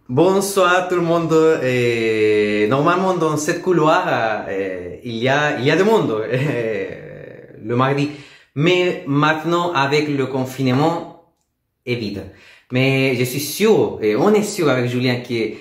Bonsoir tout le monde. Normalement dans cette couloir, il y a du monde le mardi. Mais maintenant avec le confinement, est vide. Mais je suis sûr, et on est sûr avec Julien que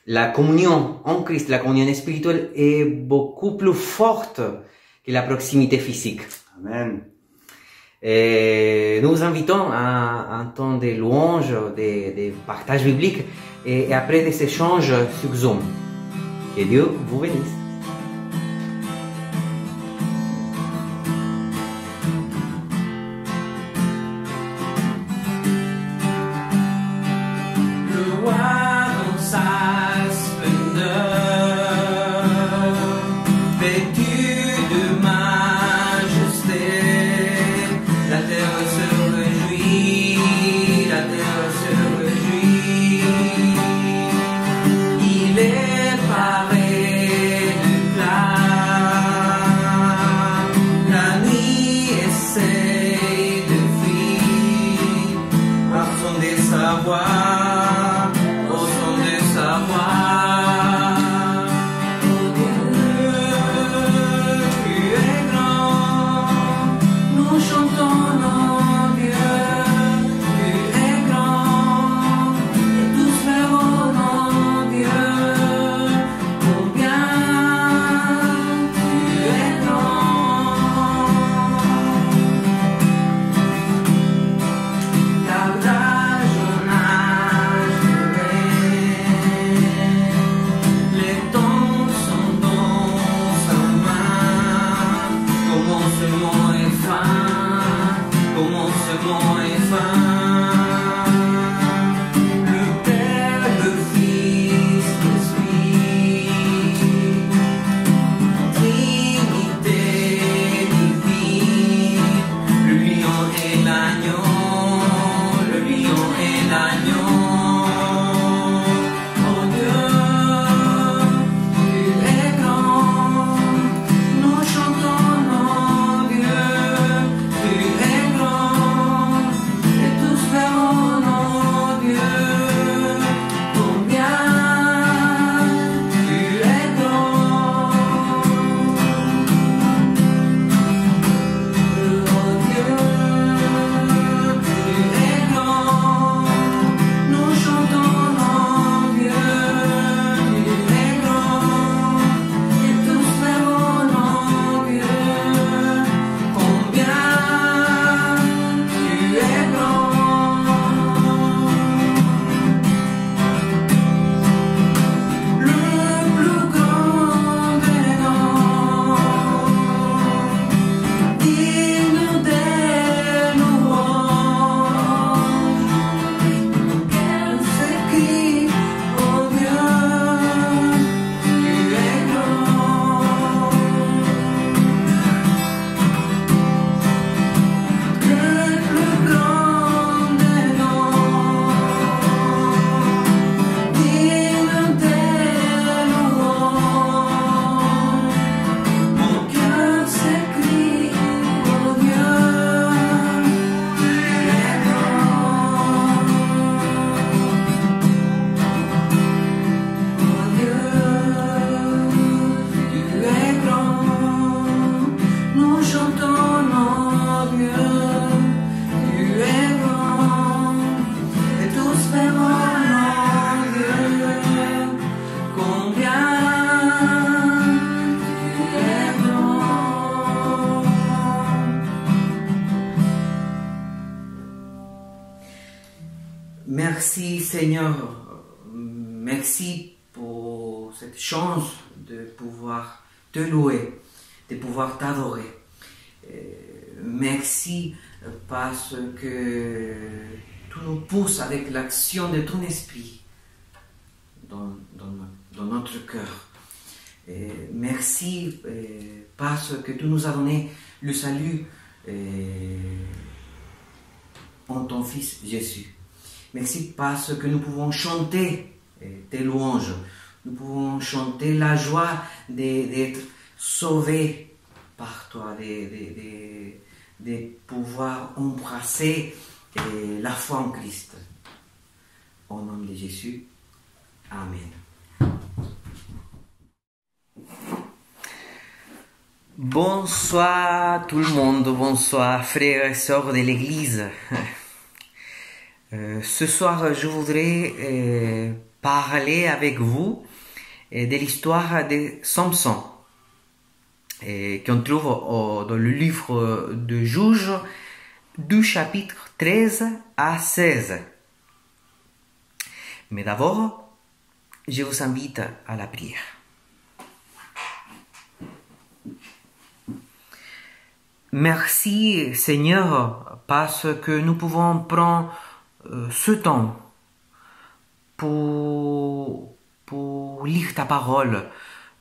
la communion en Christ, la communion spirituelle est beaucoup plus forte que la proximité physique. Amen. Et nous vous invitons à un temps de louange, de partage biblique et après des échanges sur Zoom. Que Dieu vous bénisse. Le roi dans sa splendeur, vêtu de majesté, la terre se réjouit, la terre se réjouit. Il est paré d'éclat, la nuit essaie de fuir, par son de sa voix, au son de sa voix. Oh Dieu, tu es grand, nous chantons nos Dieu, tu es grand, et tous verront nos Dieu, combien tu es grand. Davantage on a juré, les temps sont dans sa main, commencement et fin, commencement et fin. Le Père, le Fils, l'Esprit, Trinité divine, le lion et l'agneau, le lion et l'agneau. Oh Dieu, tu es grand, nous chantons nos dieux, tu es grand, et tous verront nos dieux, combien tu es grand. Oh Dieu, tu es grand, nous chantons nos dieux, tu es grand, et tous verront nos dieux, combien tu es grand. Le plus grand des grands, digne des louanges, qu'elle s'écrie, oh Dieu, tu es grand. Le plus grand des grands, digne des louanges, mon cœur s'écrie, oh Dieu, tu es grand. Oh Dieu, tu es grand, nous chantons nos dieux, tu es grand, et tous verront nos dieux, combien tu es grand. Merci Seigneur, merci pour cette chance de pouvoir te louer, de pouvoir t'adorer. Merci parce que tu nous pousses avec l'action de ton esprit dans notre cœur. Merci parce que tu nous as donné le salut en ton Fils Jésus. Merci parce que nous pouvons chanter tes louanges. Nous pouvons chanter la joie d'être sauvés par toi, de pouvoir embrasser la foi en Christ. Au nom de Jésus, Amen. Bonsoir tout le monde, bonsoir frères et sœurs de l'Église. Ce soir, je voudrais parler avec vous de l'histoire de Samson, qu'on trouve dans le livre de Juges, du chapitre 13 à 16. Mais d'abord, je vous invite à la prière. Merci Seigneur, parce que nous pouvons prendre ce temps pour lire ta parole,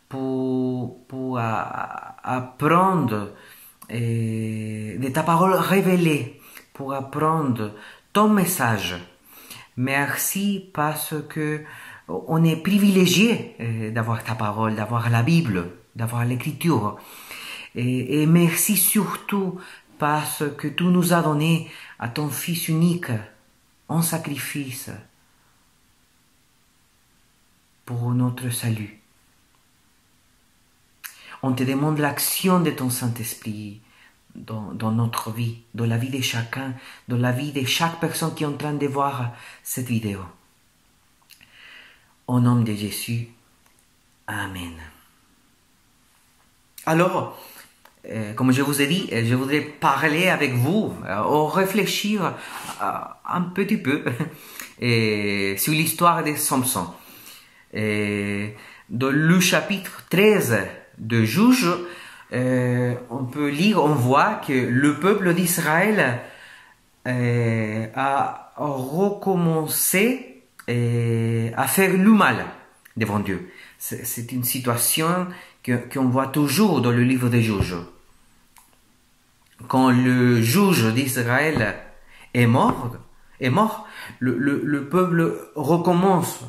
pour apprendre de ta parole révélée, pour apprendre ton message. Merci parce que on est privilégié d'avoir ta parole, d'avoir la Bible, d'avoir l'écriture. Et merci surtout parce que tu nous as donné à ton Fils unique en sacrifice pour notre salut. On te demande l'action de ton Saint-Esprit dans notre vie, dans la vie de chacun, dans la vie de chaque personne qui est en train de voir cette vidéo. Au nom de Jésus, Amen. Alors, comme je vous ai dit, je voudrais parler avec vous, ou réfléchir un petit peu sur l'histoire de Samson. Dans le chapitre 13 de Juges, on peut lire, on voit que le peuple d'Israël a recommencé à faire le mal devant Dieu. C'est une situation qu'on voit toujours dans le livre des Juges. Quand le juge d'Israël est mort, le peuple recommence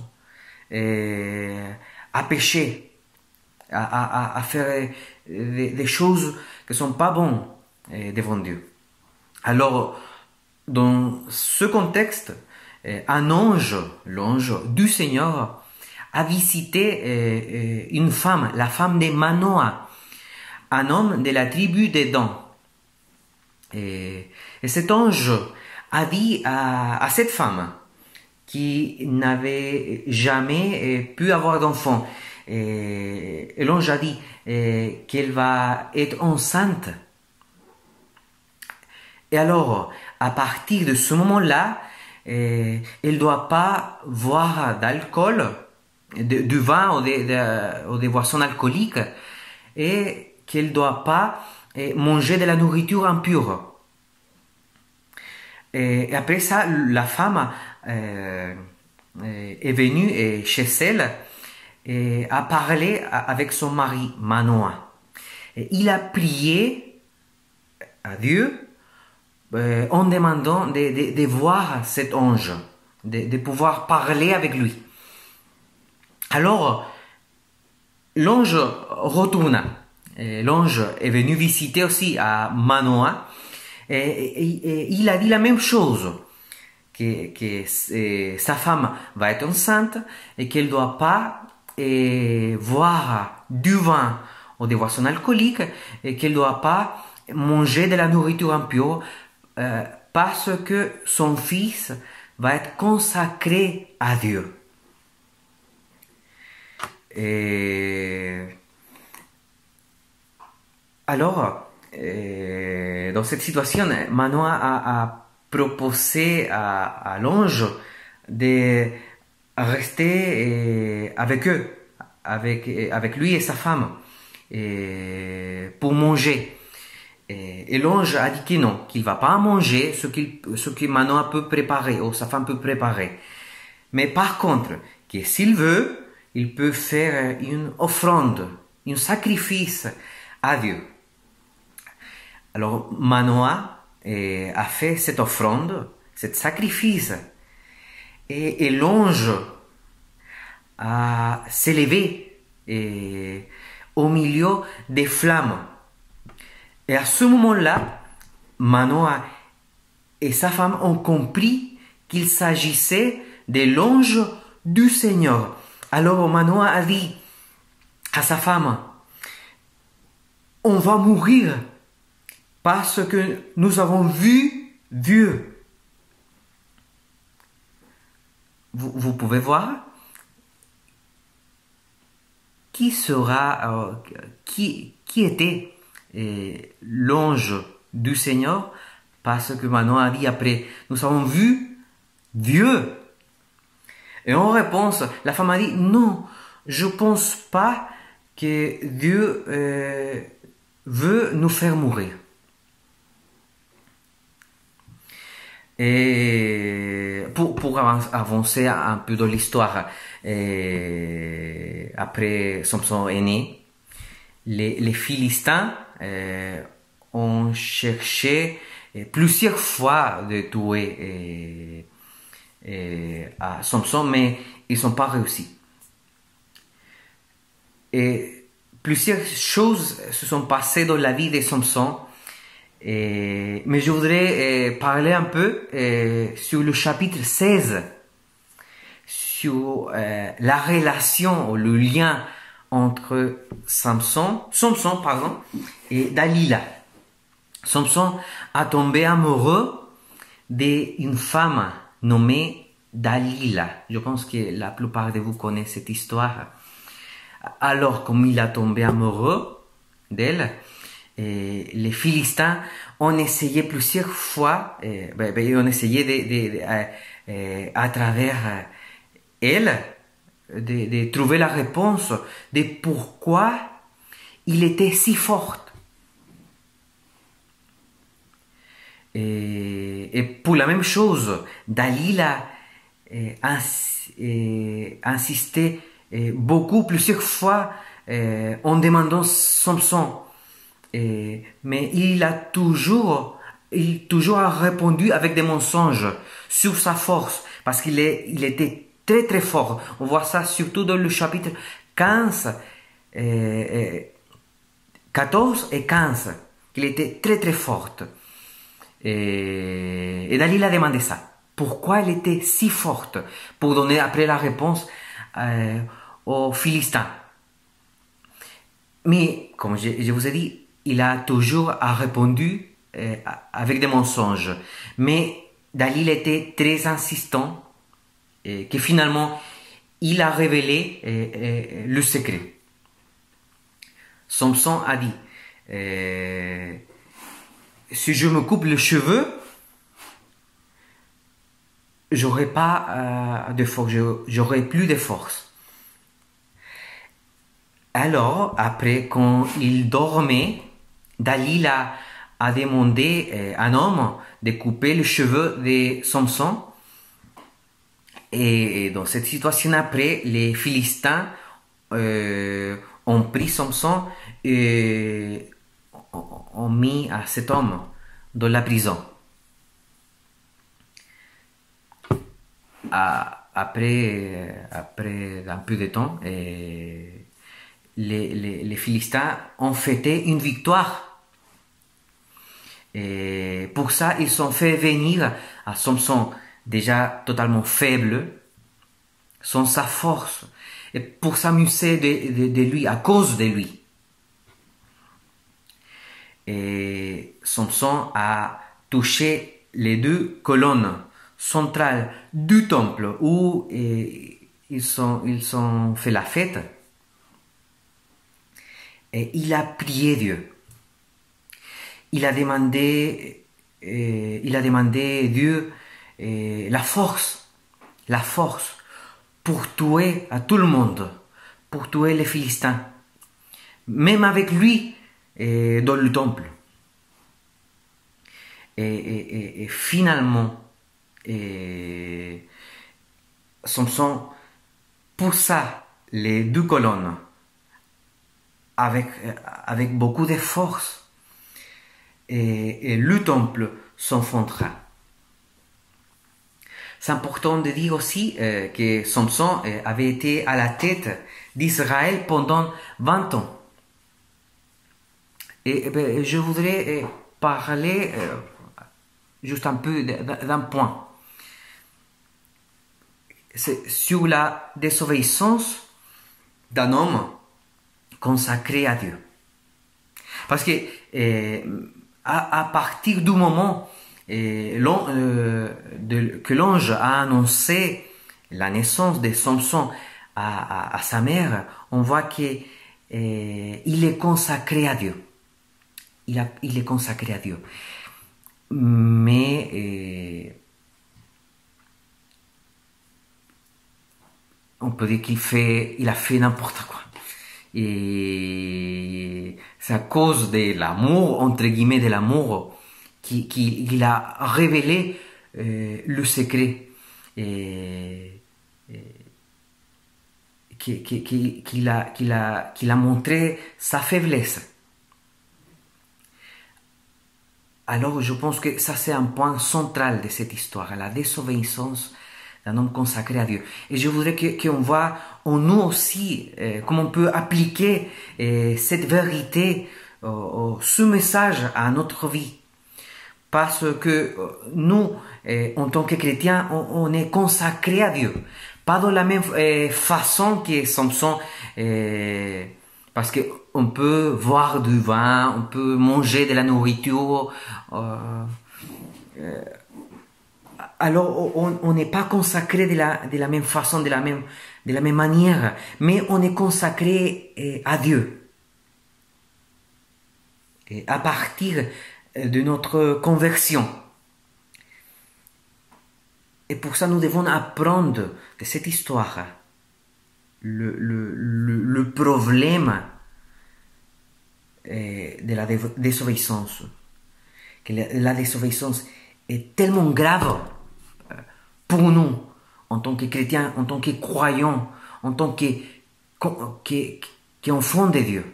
à pécher, à faire des choses qui ne sont pas bonnes devant Dieu. Alors, dans ce contexte, un ange, l'ange du Seigneur, a visité une femme, la femme de Manoah, un homme de la tribu des Dan. Et cet ange a dit à cette femme qui n'avait jamais pu avoir d'enfant, et l'ange a dit qu'elle va être enceinte. Et alors, à partir de ce moment-là, elle ne doit pas boire d'alcool, du vin ou des boissons alcooliques, et qu'elle ne doit pas manger de la nourriture impure. Et après ça, la femme est venue chez elle et a parlé avec son mari, Manoah. Et il a prié à Dieu en demandant de voir cet ange, de pouvoir parler avec lui. Alors, l'ange retourna. L'ange est venu visiter aussi à Manoah et il a dit la même chose, que sa femme va être enceinte et qu'elle ne doit pas boire du vin ou des boissons alcooliques et qu'elle ne doit pas manger de la nourriture impure parce que son fils va être consacré à Dieu. Alors, dans cette situation, Manoah a proposé à l'ange de rester avec eux, avec lui et sa femme, pour manger. Et l'ange a dit que non, qu'il ne va pas manger ce que Manoah peut préparer, ou sa femme peut préparer. Mais par contre, que s'il veut, il peut faire une offrande, un sacrifice à Dieu. Alors Manoah a fait cette offrande, cet sacrifice, et l'ange s'est levé au milieu des flammes. Et à ce moment-là, Manoah et sa femme ont compris qu'il s'agissait de l'ange du Seigneur. Alors Manoah a dit à sa femme, on va mourir parce que nous avons vu Dieu. Vous pouvez voir qui était l'ange du Seigneur, parce que Manoah a dit après, nous avons vu Dieu. Et en réponse, la femme a dit, non, je pense pas que Dieu veut nous faire mourir. Et pour avancer un peu dans l'histoire, après Samson est né, les Philistins ont cherché plusieurs fois de tuer à Samson, mais ils n'ont pas réussi. Et plusieurs choses se sont passées dans la vie de Samson, mais je voudrais parler un peu sur le chapitre 16, sur la relation, le lien entre Samson et Dalila. Samson a tombé amoureux d'une femme nommée Dalila. Je pense que la plupart de vous connaissent cette histoire. Alors, comme il a tombé amoureux d'elle, les Philistins ont essayé plusieurs fois, ont essayé à travers elle, de trouver la réponse de pourquoi il était si fort. Et pour la même chose, Dalila insistait plusieurs fois en demandant Samson. Mais il a toujours répondu avec des mensonges sur sa force, parce qu'il était très très fort. On voit ça surtout dans le chapitre 14 et 15, qu'il était très très forte. Et Dalila a demandé ça. Pourquoi elle était si forte? Pour donner après la réponse aux Philistins. Mais, comme je vous ai dit, il a toujours répondu avec des mensonges. Mais Dalila était très insistant, que finalement, il a révélé le secret. Samson a dit, si je me coupe les cheveux, j'aurai pas de force, j'aurai plus de force. Alors, après, quand il dormait, Dalila a demandé à un homme de couper les cheveux de Samson. Et dans cette situation après, les Philistins ont pris Samson et ont mis à cet homme dans la prison. Après un peu de temps, les Philistins ont fêté une victoire. Et pour ça, ils ont fait venir à Samson, déjà totalement faible, sans sa force, et pour s'amuser de lui, à cause de lui. Et Samson a touché les deux colonnes centrales du temple où ils ont fait la fête. Et il a prié Dieu. Il a demandé Dieu la force pour tuer à tout le monde, pour tuer les Philistins, même avec lui dans le temple. Et finalement, Samson poussa les deux colonnes avec beaucoup de force, et le temple s'enfonça. C'est important de dire aussi que Samson avait été à la tête d'Israël pendant 20 ans. Et je voudrais parler juste un peu d'un point. c'est sur la désobéissance d'un homme consacré à Dieu. Parce que à partir du moment que l'ange a annoncé la naissance de Samson à sa mère, on voit qu'il est consacré à Dieu. Il est consacré à Dieu. Mais on peut dire qu'il a fait n'importe quoi. Et c'est à cause de l'amour, entre guillemets, de l'amour, qu'il a révélé le secret. Qu'il a montré sa faiblesse. Alors je pense que ça c'est un point central de cette histoire, la désobéissance d'un homme consacré à Dieu. Et je voudrais qu'on voit en nous aussi comment on peut appliquer cette vérité, ce message à notre vie. Parce que nous, en tant que chrétiens, on est consacrés à Dieu. Pas de la même façon que Samson, parce qu'on peut boire du vin, on peut manger de la nourriture. Alors, on n'est pas consacré de la même façon, de la même manière, mais on est consacré à Dieu. Et à partir de notre conversion. Et pour ça, nous devons apprendre de cette histoire le problème de la désobéissance. Que la désobéissance est tellement grave pour nous, en tant que chrétiens, en tant que croyants, en tant qu'enfants de Dieu.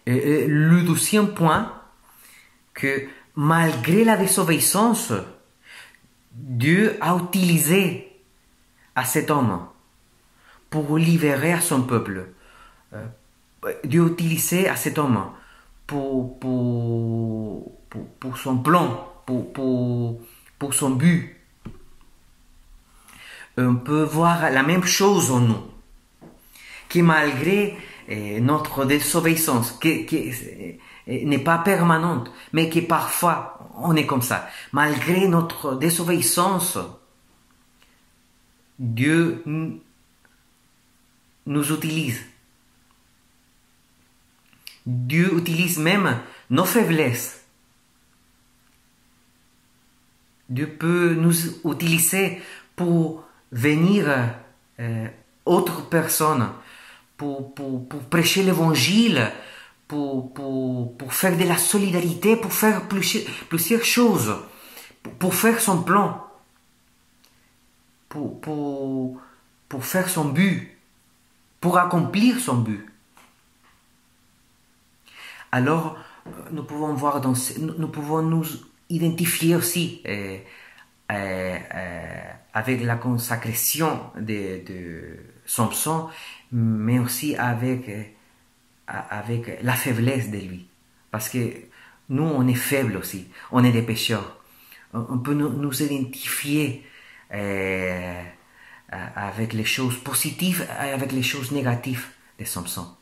Le deuxième point, que malgré la désobéissance, Dieu a utilisé à cet homme pour libérer à son peuple. Dieu a utilisé à cet homme pour son plan, pour son but. On peut voir la même chose en nous, que malgré notre désobéissance, qui n'est pas permanente, mais que parfois on est comme ça. Malgré notre désobéissance, Dieu nous utilise. Dieu utilise même nos faiblesses. Dieu peut nous utiliser pour venir autres personnes, pour prêcher l'évangile, pour faire de la solidarité, pour faire plusieurs choses, pour faire son plan, pour faire son but, pour accomplir son but. Alors, nous pouvons voir nous pouvons nous identifier aussi avec la consécration de Samson, mais aussi avec la faiblesse de lui. Parce que nous, on est faibles aussi. On est des pécheurs. On peut nous identifier avec les choses positives et avec les choses négatives de Samson.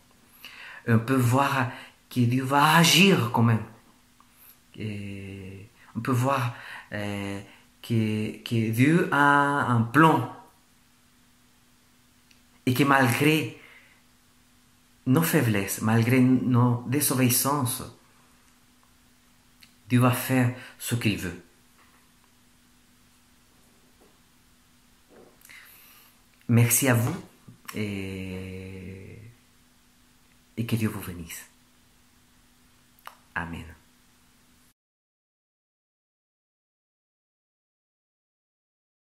On peut voir que Dieu va agir quand même. Et on peut voir que Dieu a un plan. Et que malgré nos faiblesses, malgré nos désobéissances, Dieu va faire ce qu'il veut. Merci à vous et que Dieu vous bénisse. Amen.